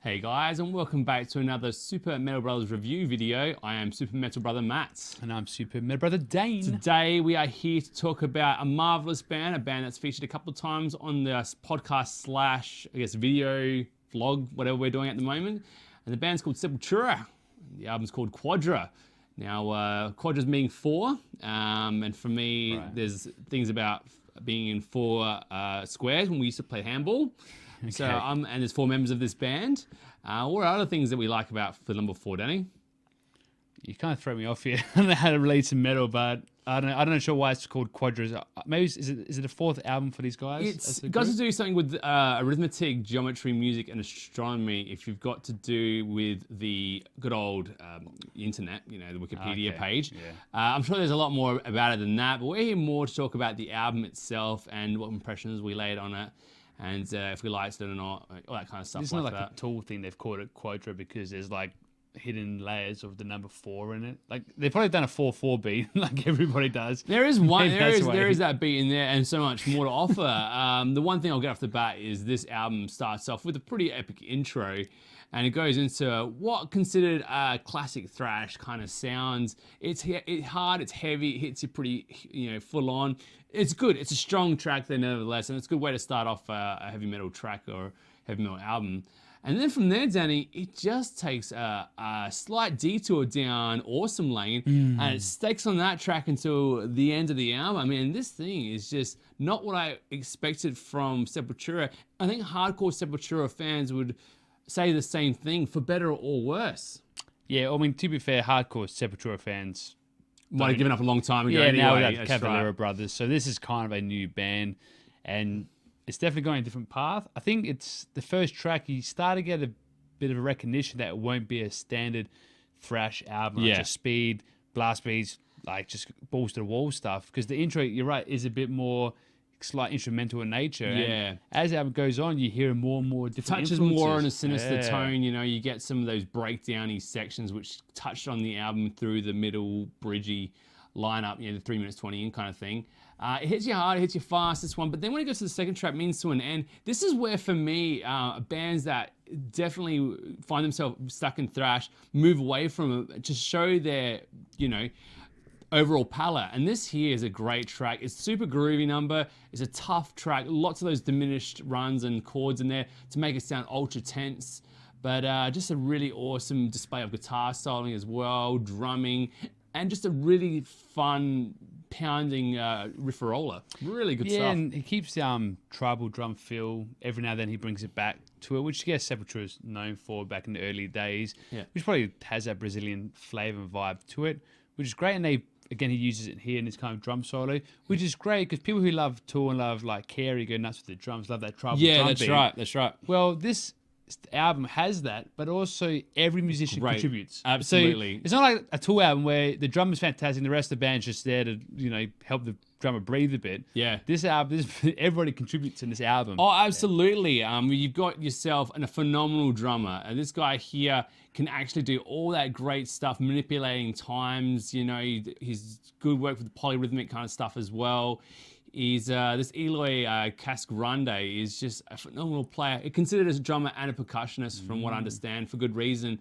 Hey guys, and welcome back to another Super Metal Brothers review video. I am Super Metal Brother Matt. And I'm Super Metal Brother Dane. Today we are here to talk about a marvelous band, a band that's featured a couple of times on the podcast / video, vlog, whatever we're doing at the moment. And the band's called Sepultura. The album's called Quadra. Now, Quadra's meaning four, and for me, there's things about being in four squares when we used to play handball. Okay. So and there's four members of this band. What are other things that we like about for number four, Danny? You kind of throw me off here. I don't know how to relate to metal, but I don't know sure why it's called Quadra. Maybe is it a fourth album for these guys? It's got to do something with arithmetic, geometry, music, and astronomy. If you've got to do with the good old internet, you know, the Wikipedia page. Yeah. I'm sure there's a lot more about it than that, but we're here more to talk about the album itself and what impressions we laid on it. And if we liked it or not, all that kind of stuff. It's like not like that. a tool thing. They've called it Quadra because there's like hidden layers of the number four in it. Like they've probably done a 4/4 beat, like everybody does. There is one. There is that beat in there, and so much more to offer. The one thing I'll get off the bat is this album starts off with a pretty epic intro, and it goes into what considered classic thrash kind of sounds. It's hard, it's heavy, it hits you pretty, full on. It's good. It's a strong track there, nevertheless, and it's a good way to start off a heavy metal track or heavy metal album. And then from there, Danny, it just takes a slight detour down Awesome Lane, and it stakes on that track until the end of the album. I mean, this thing is just not what I expected from Sepultura. I think hardcore Sepultura fans would say the same thing, for better or worse. Yeah, I mean, to be fair, hardcore Sepultura fans might have given up a long time ago. Yeah, anyway. now we got the Cavalera Brothers. So this is kind of a new band, and it's definitely going a different path. I think it's the first track, you start to get a bit of a recognition that it won't be a standard thrash album. Yeah. Just speed, blast beats, like just balls to the wall stuff. Because the intro, you're right, is a bit more slight instrumental in nature. Yeah. And as the album goes on, you hear more and more different touches influences. more on a sinister tone. You know, you get some of those breakdowny sections which touched on the album through the middle bridgy lineup, the 3 minutes 20 in kind of thing. It hits you hard, it hits you fast, this one. But then when it goes to the second track, Means to an End, this is where, for me, bands that definitely find themselves stuck in thrash move away from it to show their, overall palette. And this here is a great track. It's super groovy number. It's a tough track. Lots of those diminished runs and chords in there to make it sound ultra tense. But just a really awesome display of guitar styling as well, drumming, and just a really fun pounding riffarola. Really good stuff. Yeah, and he keeps the tribal drum feel. Every now and then he brings it back to it, which I guess Sepultura is known for back in the early days. Yeah. Which probably has that Brazilian flavor and vibe to it, which is great. And he uses it here in this kind of drum solo, which is great because people who love Tool and love like Carey go nuts with the drums, love that tribal drum beat. That's right. Well, this album has that, but also every musician contributes. Absolutely. So it's not like a Tool album where the drummer's fantastic and the rest of the band's just there to, help the drummer breathe a bit. Yeah. This album, everybody contributes in this album. Oh, absolutely. You've got yourself a phenomenal drummer. And this guy here can actually do all that great stuff, manipulating times, his good work with the polyrhythmic kind of stuff as well. He's this Eloy Casgrande is just a phenomenal player. He's considered as a drummer and a percussionist, from what I understand, for good reason.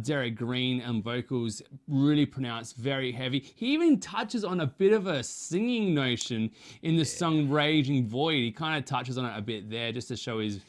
Derek Green and vocals, really pronounced, very heavy. He even touches on a bit of a singing notion in the song Raging Void. He kind of touches on it a bit there just to show his,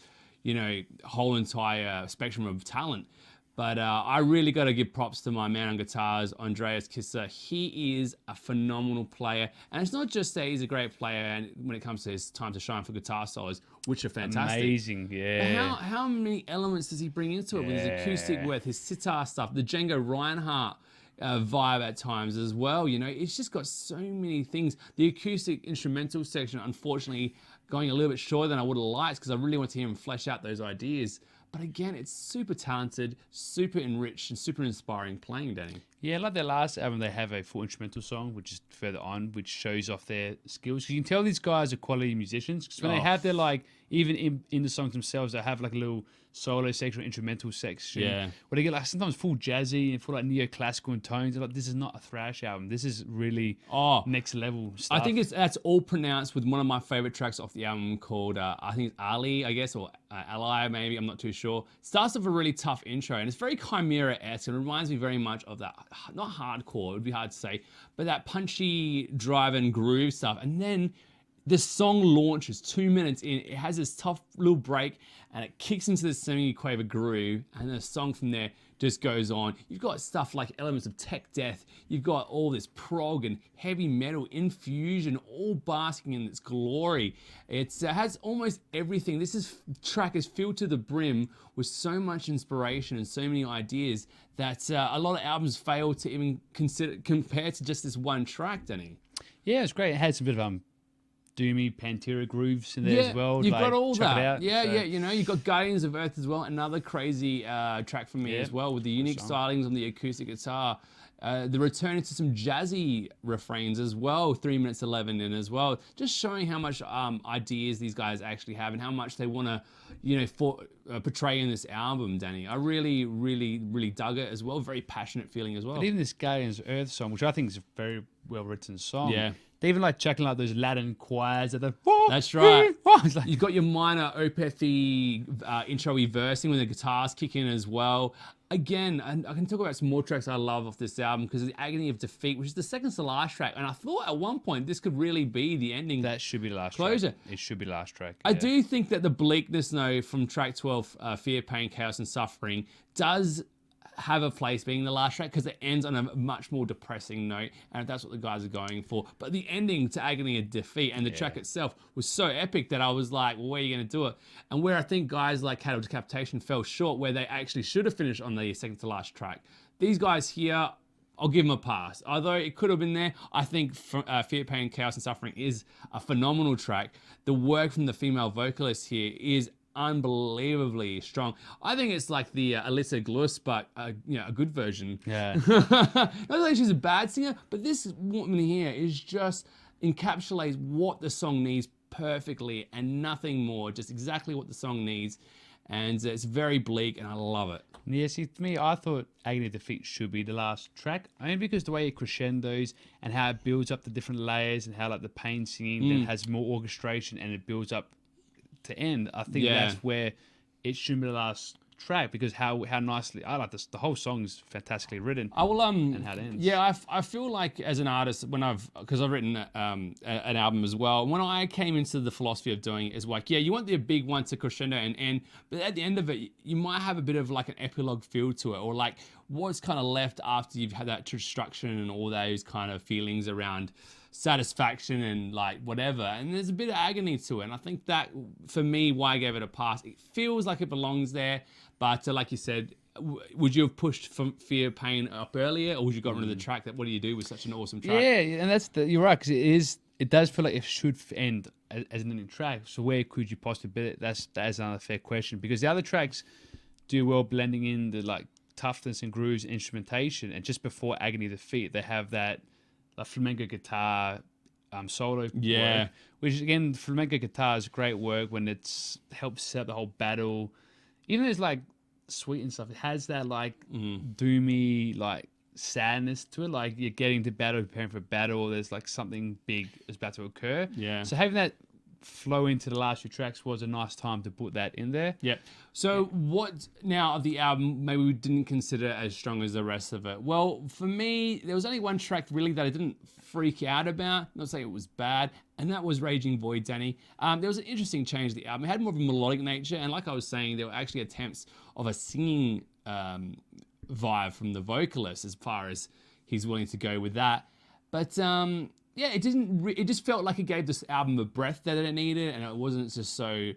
whole entire spectrum of talent. But I really got to give props to my man on guitars, Andreas Kisser. He is a phenomenal player. And it's not just that he's a great player and when it comes to his time to shine for guitar solos, which are fantastic. Amazing, yeah. But how many elements does he bring into it with his acoustic work, his sitar stuff, the Django Reinhardt vibe at times as well? It's just got so many things. The acoustic instrumental section, unfortunately, going a little bit shorter than I would have liked because I really want to hear him flesh out those ideas. But again, it's super talented, super enriched, and super inspiring playing, Danny. Yeah, like their last album, they have a full instrumental song, which is further on, which shows off their skills. You can tell these guys are quality musicians because when they have their even in the songs themselves, they have like a little solo section or instrumental section Yeah. where they get like sometimes full jazzy and full like neoclassical in tones. They're like, this is not a thrash album. This is really next level stuff. I think that's all pronounced with one of my favorite tracks off the album called I think it's Ali, I guess, or Ally maybe, I'm not too sure. Starts with a really tough intro and it's very Chimera-esque. It reminds me very much of that, not hardcore, it would be hard to say, but that punchy drive and groove stuff. And then the song launches 2 minutes in, it has this tough little break and it kicks into the semi-quaver groove and the song from there just goes on. You've got stuff like elements of tech death, you've got all this prog and heavy metal infusion all basking in its glory. It has almost everything. Track is filled to the brim with so much inspiration and so many ideas that a lot of albums fail to even compare to just this one track, Danny. Yeah, it's great. It had some bit of doomy Pantera grooves in there as well. You've like, got all check it that. out. Yeah, So, yeah. You know, you've got Guardians of Earth as well. Another crazy track for me as well, with the unique stylings on the acoustic guitar. The return into some jazzy refrains as well, 3 minutes 11 in as well. Just showing how much ideas these guys actually have and how much they want to, you know, portray in this album, Danny. I really, really, really dug it as well. Very passionate feeling as well. But even this Guardians of Earth song, which I think is a very well written song. Yeah. They even like chucking like those Latin choirs at the. That's right. It's like, You've got your minor Opeth-y intro-y versing when the guitars kick in as well. Again, and I can talk about some more tracks I love off this album because of the Agony of Defeat, which is the second to last track. And I thought at one point this could really be the ending. that should be the last closure. track. It should be the last track. I do think that the bleakness, though, from track 12, Fear, Pain, Chaos, and Suffering, does have a place being the last track because it ends on a much more depressing note, and that's what the guys are going for. But the ending to Agony of Defeat and the track itself was so epic that I was like, well, where are you going to do it? And where I think guys like Cattle Decapitation fell short, where they actually should have finished on the second to last track, these guys here, I'll give them a pass. Although it could have been there, I think Fear, Pain, Chaos, and Suffering is a phenomenal track. The work from the female vocalist here is unbelievably strong. I think it's like the Alyssa Gluss, but you know, a good version. Yeah. Not that she's a bad singer, but this woman here is just encapsulates what the song needs perfectly and nothing more. Just exactly what the song needs, and it's very bleak, and I love it. Yeah, see, to me, I thought Agony of Defeat should be the last track, only because the way it crescendos and how it builds up the different layers and how like the Pain singing then has more orchestration and it builds up to end. I think that's where it should be the last track because how nicely I like this. The whole song is fantastically written. I will and how it ends. Yeah, I feel like as an artist when because I've written an album as well. When I came into the philosophy of doing it is like, yeah, you want the big one to crescendo and end, but at the end of it, you might have a bit of like an epilogue feel to it, or like what's kind of left after you've had that destruction and all those kind of feelings around satisfaction and like whatever, and there's a bit of agony to it, and I think that for me why I gave it a pass. It feels like it belongs there, but like you said, would you have pushed Fear, Pain up earlier, or would you got rid of the track? What do you do with such an awesome track? Yeah, and you're right, because it does feel like it should end as an ending track. So where could you possibly put it? That is another fair question, because the other tracks do well blending in the like toughness and grooves and instrumentation, and just before Agony of Defeat they have that flamenco guitar solo work, which again, flamenco guitar is great work when it's helps set up the whole battle. Even though it's like sweet and stuff, it has that like doomy like sadness to it, like you're getting to battle, preparing for battle, there's like something big is about to occur. So having that flow into the last few tracks was a nice time to put that in there. So what now of the album maybe we didn't consider as strong as the rest of it? Well, for me, there was only one track really that I didn't freak out about, not saying it was bad, and that was Raging Void, Danny. There was an interesting change to the album. It had more of a melodic nature, and like I was saying, there were actually attempts of a singing vibe from the vocalist as far as he's willing to go with that. But yeah, it didn't. It just felt like it gave this album a breath that it needed, and it wasn't just so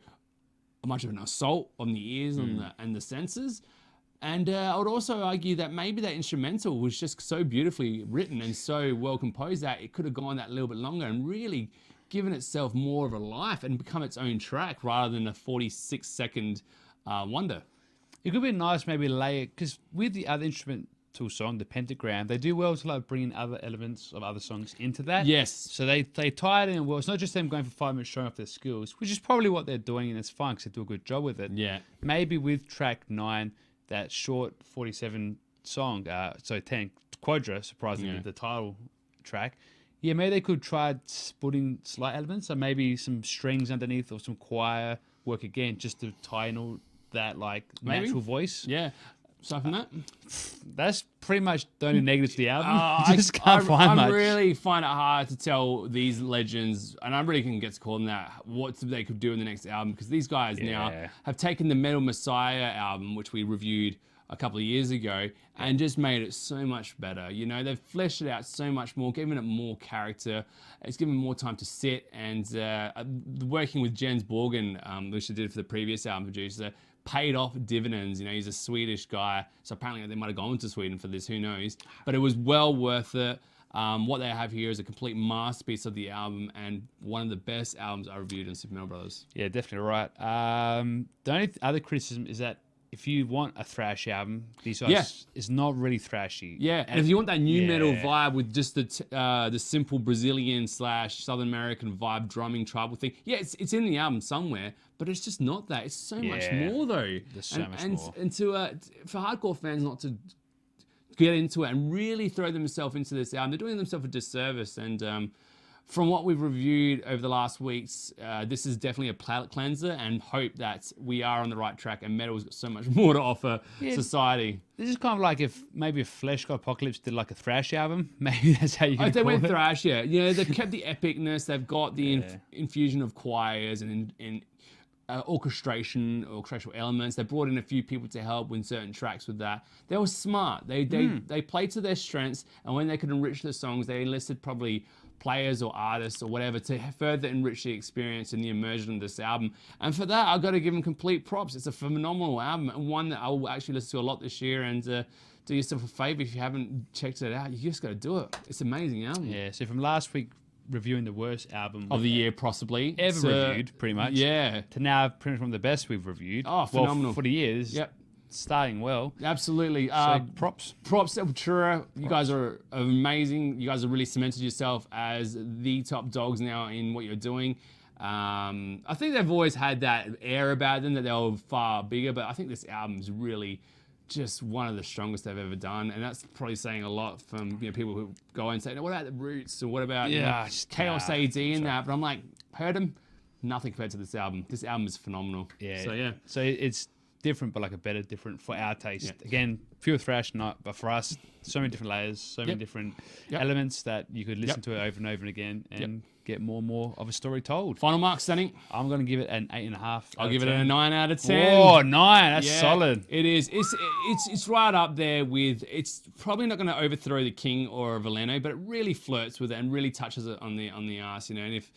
much of an assault on the ears and the senses. And I would also argue that maybe that instrumental was just so beautifully written and so well composed that it could have gone that little bit longer and really given itself more of a life and become its own track rather than a 46-second wonder. It could be nice maybe lay it, because with the other instrumental instrumental song, the pentagram, they do well to like bring in other elements of other songs into that. Yes. So they tie it in well. It's not just them going for 5 minutes showing off their skills, which is probably what they're doing, and it's fine because they do a good job with it. Yeah. Maybe with track 9, that short 47 song, 10, Quadra, surprisingly, the title track. Yeah, maybe they could try putting slight elements, so maybe some strings underneath or some choir work again, just to tie in all that like natural voice. Yeah. Aside from that, that's pretty much the only negative to the album. I just can't find much. I really find it hard to tell these legends, and I really can get to call them that, what they could do in the next album, because these guys now have taken the Metal Messiah album, which we reviewed a couple of years ago, and just made it so much better. You know, they've fleshed it out so much more, given it more character. It's given more time to sit, and working with Jens Borgen, which I did for the previous album producer, paid off dividends. You know, he's a Swedish guy, so apparently they might have gone to Sweden for this, who knows, but it was well worth it. What they have here is a complete masterpiece of the album, and one of the best albums I reviewed in Super Metal Brothers. Yeah, definitely right. The only other criticism is that if you want a thrash album, these guys is not really thrashy. Yeah, and if you want that new metal vibe with just the simple Brazilian / Southern American vibe drumming tribal thing, it's in the album somewhere, but it's just not that. It's so much more though. There's so much more. And for hardcore fans not to get into it and really throw themselves into this album, they're doing themselves a disservice. And from what we've reviewed over the last weeks, this is definitely a palate cleanser, and hope that we are on the right track and metal's got so much more to offer society. This is kind of like if Flesh God Apocalypse did like a thrash album. Maybe that's how you can they call went it. thrash, yeah. You know, they've kept the epicness, they've got the infusion of choirs and orchestral elements. They brought in a few people to help with certain tracks with that. They were smart. They played to their strengths, and when they could enrich the songs, they enlisted probably players or artists or whatever to further enrich the experience and the immersion of this album. And for that, I've got to give them complete props. It's a phenomenal album, and one that I will actually listen to a lot this year. And do yourself a favor, if you haven't checked it out, you just got to do it. It's an amazing album. Yeah, so from last week, reviewing the worst album of the year, possibly ever reviewed, pretty much. Yeah. To now, pretty much one of the best we've reviewed. Oh, phenomenal. Well, for the years. Yep. Starting well. Absolutely. So props. Props, Sepultura. You guys are amazing. You guys have really cemented yourself as the top dogs now in what you're doing. I think they've always had that air about them that they were far bigger, but I think this album is really just one of the strongest they've ever done, and that's probably saying a lot from people who go and say, "No, what about the Roots?" or "What about Chaos AD?" and that. But I'm like, heard them, nothing compared to this album. This album is phenomenal. Yeah. So it's different, but like a better different for our taste. Again, pure thrash, not, but for us, so many different layers, so many different elements that you could listen to it over and over and again and get more and more of a story told. Final mark, Stanny. I'm going to give it an 8.5. I'll give it a 9 out of 10. Oh, 9. That's solid. It is. It's right up there with. It's probably not going to overthrow the King or Valeno, but it really flirts with it and really touches it on the arse. And if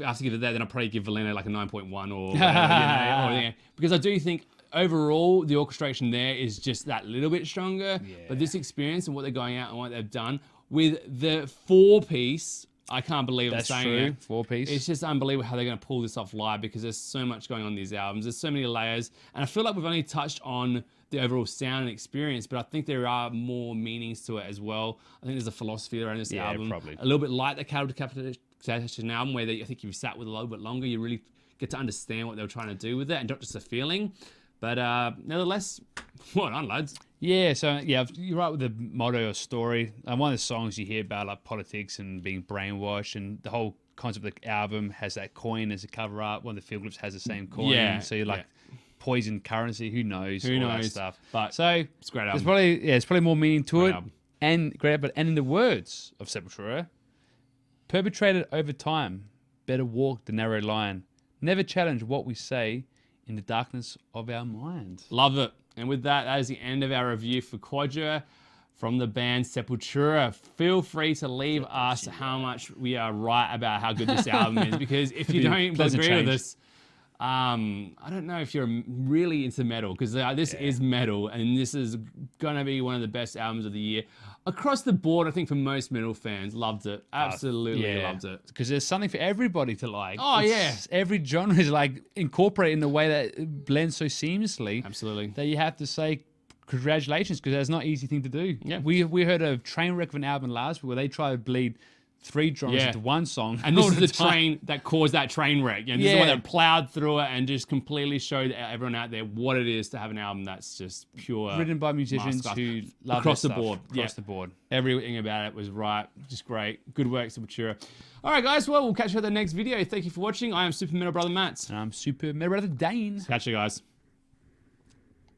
I have to give it that, then I'll probably give Valeno like a 9.1 or whatever, because I do think overall the orchestration there is just that little bit stronger. But this experience and what they're going out and what they've done with the 4-piece. I can't believe I'm saying it. 4-piece. It's just unbelievable how they're going to pull this off live, because there's so much going on in these albums. There's so many layers. And I feel like we've only touched on the overall sound and experience, but I think there are more meanings to it as well. I think there's a philosophy around this album. Probably. A little bit like the Cattle Decapitation album, where I think if you sat with it a little bit longer, you really get to understand what they were trying to do with it and not just a feeling. But nevertheless, well done, lads. Yeah, so you're right with the motto or story. One of the songs you hear about like politics and being brainwashed, and the whole concept of the album has that coin as a cover art. One of the field groups has the same coin. Yeah, so you're like poison currency. Who knows? All that stuff. But so it's a great album. There's probably more meaning to it. Album. And in the words of Sepultura, perpetrated over time, better walk the narrow line. Never challenge what we say in the darkness of our mind. Love it. And with that, that is the end of our review for Quadra from the band Sepultura. Feel free to leave us how much we are right about how good this album is, because if you don't agree with us, I don't know if you're really into metal, because this is metal, and this is going to be one of the best albums of the year. Across the board, I think for most metal fans, loved it. Absolutely loved it. Because there's something for everybody to like. Oh, Every genre is like incorporated in the way that it blends so seamlessly. Absolutely. That you have to say congratulations, because that's not an easy thing to do. Yeah. We heard a train wreck of an album last week where they tried to bleed 3 drummers into one song. And this all is the time. train that caused that train wreck. You know, this is the one that plowed through it and just completely showed everyone out there what it is to have an album that's just pure. Written by musicians who love across their the stuff, board. Across the board. Everything about it was right. Just great. Good work, Sepultura. All right, guys. Well, we'll catch you at the next video. Thank you for watching. I am Super Metal Brother Matt. And I'm Super Metal Brother Dane. Catch you guys.